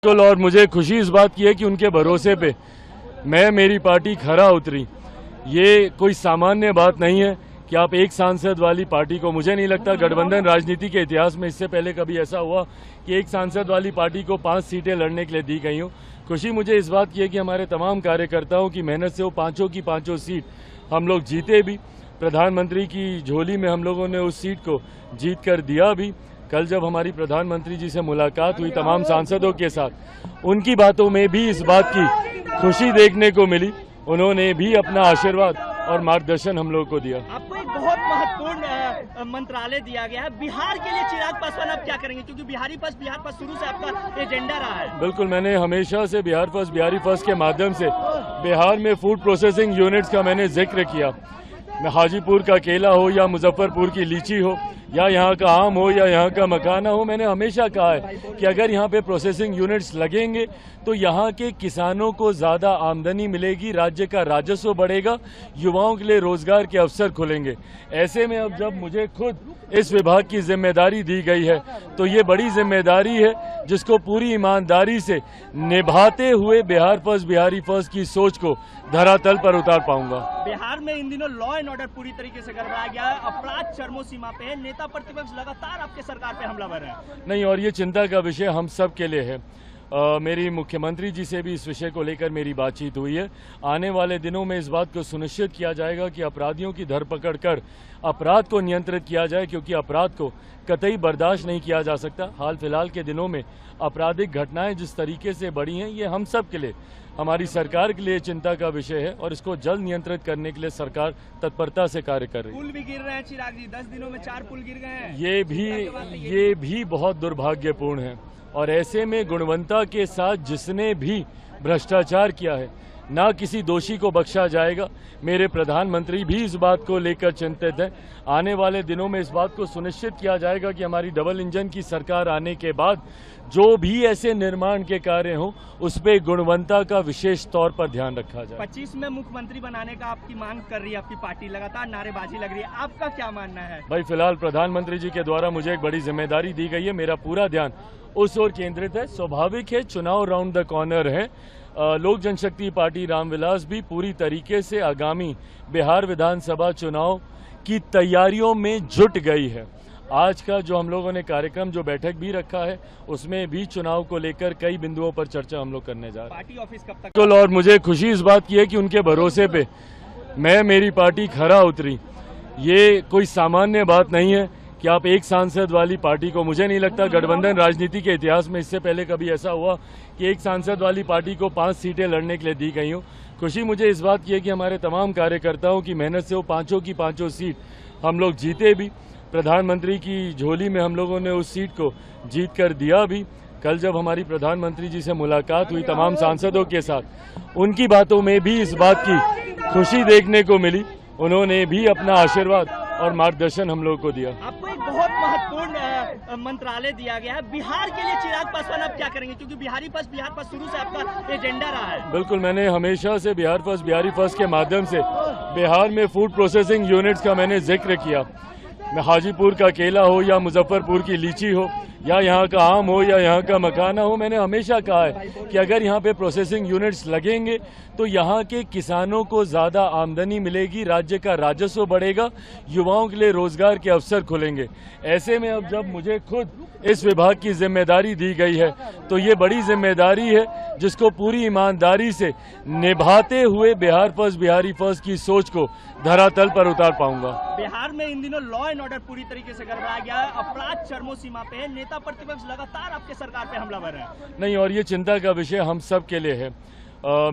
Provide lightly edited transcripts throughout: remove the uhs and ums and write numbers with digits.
बिल्कुल। और मुझे खुशी इस बात की है कि उनके भरोसे पे मेरी पार्टी खरा उतरी। ये कोई सामान्य बात नहीं है कि आप एक सांसद वाली पार्टी को, मुझे नहीं लगता गठबंधन राजनीति के इतिहास में इससे पहले कभी ऐसा हुआ कि एक सांसद वाली पार्टी को 5 सीटें लड़ने के लिए दी गई हो। खुशी मुझे इस बात की है कि हमारे तमाम कार्यकर्ताओं की मेहनत से वो पांचों की पांचों सीट हम लोग जीते भी। प्रधानमंत्री की झोली में हम लोगों ने उस सीट को जीत कर दिया भी। कल जब हमारी प्रधानमंत्री जी से मुलाकात हुई तमाम सांसदों के साथ, उनकी बातों में भी इस बात की खुशी देखने को मिली। उन्होंने भी अपना आशीर्वाद और मार्गदर्शन हम लोगों को दिया। आपको एक बहुत महत्वपूर्ण मंत्रालय दिया गया है बिहार के लिए। चिराग पासवान आप क्या करेंगे, क्योंकि बिहार फर्स्ट शुरू से आपका एजेंडा रहा है? बिल्कुल, मैंने हमेशा से बिहारी फर्स्ट के माध्यम से बिहार में फूड प्रोसेसिंग यूनिट्स का मैंने जिक्र किया। हाजीपुर का केला हो या मुजफ्फरपुर की लीची हो या यहाँ का आम हो या यहाँ का मखाना हो, मैंने हमेशा कहा है कि अगर यहाँ पे प्रोसेसिंग यूनिट्स लगेंगे तो यहाँ के किसानों को ज़्यादा आमदनी मिलेगी, राज्य का राजस्व बढ़ेगा, युवाओं के लिए रोजगार के अवसर खुलेंगे। ऐसे में अब जब मुझे खुद इस विभाग की जिम्मेदारी दी गई है तो ये बड़ी जिम्मेदारी है जिसको पूरी ईमानदारी से निभाते हुए बिहारी फर्स्ट की सोच को धरातल पर उतार पाऊंगा। बिहार में इन दिनों लॉ एंड ऑर्डर पूरी तरीके से गड़बड़ा गया है, अपराध चरमो सीमा पे है, नेता प्रतिपक्ष लगातार आपके सरकार पे हमलावर है। नहीं, और ये चिंता का विषय हम सब के लिए है। मेरी मुख्यमंत्री जी से भी इस विषय को लेकर मेरी बातचीत हुई है। आने वाले दिनों में इस बात को सुनिश्चित किया जाएगा कि अपराधियों की धरपकड़ कर अपराध को नियंत्रित किया जाए, क्योंकि अपराध को कतई बर्दाश्त नहीं किया जा सकता। हाल फिलहाल के दिनों में आपराधिक घटनाएं जिस तरीके से बढ़ी हैं, ये हम सब के लिए, हमारी सरकार के लिए चिंता का विषय है और इसको जल्द नियंत्रित करने के लिए सरकार तत्परता से कार्य कर रही है। पुल भी गिर रहे हैं चिराग जी, 10 दिनों में 4 पुल गिर गए हैं। ये भी बहुत दुर्भाग्यपूर्ण है। और ऐसे में गुणवत्ता के साथ जिसने भी भ्रष्टाचार किया है, ना किसी दोषी को बख्शा जाएगा। मेरे प्रधानमंत्री भी इस बात को लेकर चिंतित है। आने वाले दिनों में इस बात को सुनिश्चित किया जाएगा कि हमारी डबल इंजन की सरकार आने के बाद जो भी ऐसे निर्माण के कार्य हों उस पे गुणवत्ता का विशेष तौर पर ध्यान रखा जाए। 25 में मुख्यमंत्री बनाने का आपकी मांग कर रही है आपकी पार्टी, लगातार नारेबाजी लग रही है, आपका क्या मानना है? भाई, फिलहाल प्रधानमंत्री जी के द्वारा मुझे एक बड़ी जिम्मेदारी दी गई है, मेरा पूरा ध्यान उस ओर केंद्रित है। स्वाभाविक है, चुनाव राउंड द कॉर्नर है। लोक जनशक्ति पार्टी रामविलास भी पूरी तरीके से आगामी बिहार विधानसभा चुनाव की तैयारियों में जुट गई है। आज का जो हम लोगों ने कार्यक्रम, जो बैठक भी रखा है, उसमें भी चुनाव को लेकर कई बिंदुओं पर चर्चा हम लोग करने जा रहे हैं। पार्टी ऑफिस कब तक? बिल्कुल। और मुझे खुशी इस बात की है कि उनके भरोसे पे मेरी पार्टी खरा उतरी। ये कोई सामान्य बात नहीं है कि आप एक सांसद वाली पार्टी को, मुझे नहीं लगता गठबंधन राजनीति के इतिहास में इससे पहले कभी ऐसा हुआ कि एक सांसद वाली पार्टी को 5 सीटें लड़ने के लिए दी गई हो। खुशी मुझे इस बात की है कि हमारे तमाम कार्यकर्ताओं की मेहनत से वो पांचों की पांचों सीट हम लोग जीते भी। प्रधानमंत्री की झोली में हम लोगों ने उस सीट को जीत कर दिया भी। कल जब हमारी प्रधानमंत्री जी से मुलाकात हुई तमाम सांसदों के साथ, उनकी बातों में भी इस बात की खुशी देखने को मिली। उन्होंने भी अपना आशीर्वाद और मार्गदर्शन हम लोगों को दिया। आपको एक बहुत महत्वपूर्ण मंत्रालय दिया गया है बिहार के लिए। चिराग पासवान आप क्या करेंगे, क्योंकि बिहार फर्स्ट शुरू से आपका एजेंडा रहा है? बिल्कुल, मैंने हमेशा से बिहारी फर्स्ट के माध्यम से बिहार में फूड प्रोसेसिंग यूनिट्स का मैंने जिक्र किया। हाजीपुर का केला हो या मुजफ्फरपुर की लीची हो या यहाँ का आम हो या यहाँ का मखाना हो, मैंने हमेशा कहा है कि अगर यहाँ पे प्रोसेसिंग यूनिट्स लगेंगे तो यहाँ के किसानों को ज़्यादा आमदनी मिलेगी, राज्य का राजस्व बढ़ेगा, युवाओं के लिए रोजगार के अवसर खुलेंगे। ऐसे में अब जब मुझे खुद इस विभाग की जिम्मेदारी दी गई है तो ये बड़ी जिम्मेदारी है जिसको पूरी ईमानदारी से निभाते हुए बिहारी फर्स्ट की सोच को धरातल पर उतार पाऊंगा। बिहार में इन दिनों लॉ एंड ऑर्डर पूरी तरीके से गड़बड़ा गया है, अपराध चरमो सीमा पे है, नेता प्रतिपक्ष लगातार आपके सरकार पे हमलावर है। नहीं, और ये चिंता का विषय हम सब के लिए है।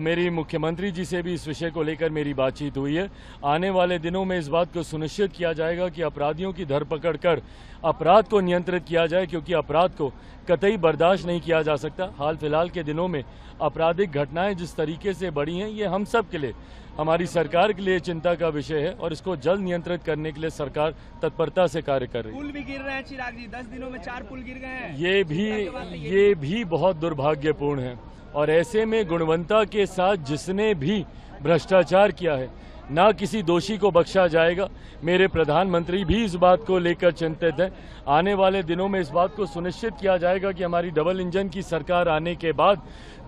मेरी मुख्यमंत्री जी से भी इस विषय को लेकर मेरी बातचीत हुई है। आने वाले दिनों में इस बात को सुनिश्चित किया जाएगा कि अपराधियों की धरपकड़ कर अपराध को नियंत्रित किया जाए, क्योंकि अपराध को कतई बर्दाश्त नहीं किया जा सकता। हाल फिलहाल के दिनों में आपराधिक घटनाएं जिस तरीके से बढ़ी हैं, ये हम सब के लिए, हमारी सरकार के लिए चिंता का विषय है और इसको जल्द नियंत्रित करने के लिए सरकार तत्परता से कार्य कर रही है। पुल भी गिर रहे हैं चिराग जी, 10 दिनों में 4 पुल गिर गए हैं। ये भी बहुत दुर्भाग्यपूर्ण है। और ऐसे में गुणवत्ता के साथ जिसने भी भ्रष्टाचार किया है, ना किसी दोषी को बख्शा जाएगा। मेरे प्रधानमंत्री भी इस बात को लेकर चिंतित हैं। आने वाले दिनों में इस बात को सुनिश्चित किया जाएगा कि हमारी डबल इंजन की सरकार आने के बाद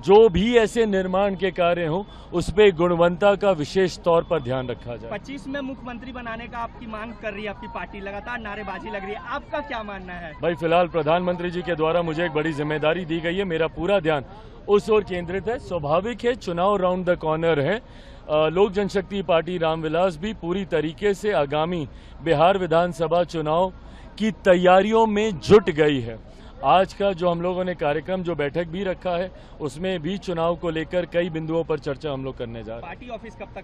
जो भी ऐसे निर्माण के कार्य हों उस पर गुणवत्ता का विशेष तौर पर ध्यान रखा जाए। 25 में मुख्यमंत्री बनाने का आपकी मांग कर रही है आपकी पार्टी, लगातार नारेबाजी लग रही है, आपका क्या मानना है? भाई फिलहाल प्रधानमंत्री जी के द्वारा मुझे एक बड़ी जिम्मेदारी दी गई है, मेरा पूरा ध्यान उस ओर केंद्रित है। स्वाभाविक है, चुनाव राउंड द कॉर्नर है। लोक जनशक्ति पार्टी रामविलास भी पूरी तरीके से आगामी बिहार विधानसभा चुनाव की तैयारियों में जुट गई है। आज का जो हम लोगों ने कार्यक्रम जो बैठक भी रखा है उसमें भी चुनाव को लेकर कई बिंदुओं पर चर्चा हम लोग करने जा रहे हैं। पार्टी ऑफिस कब तक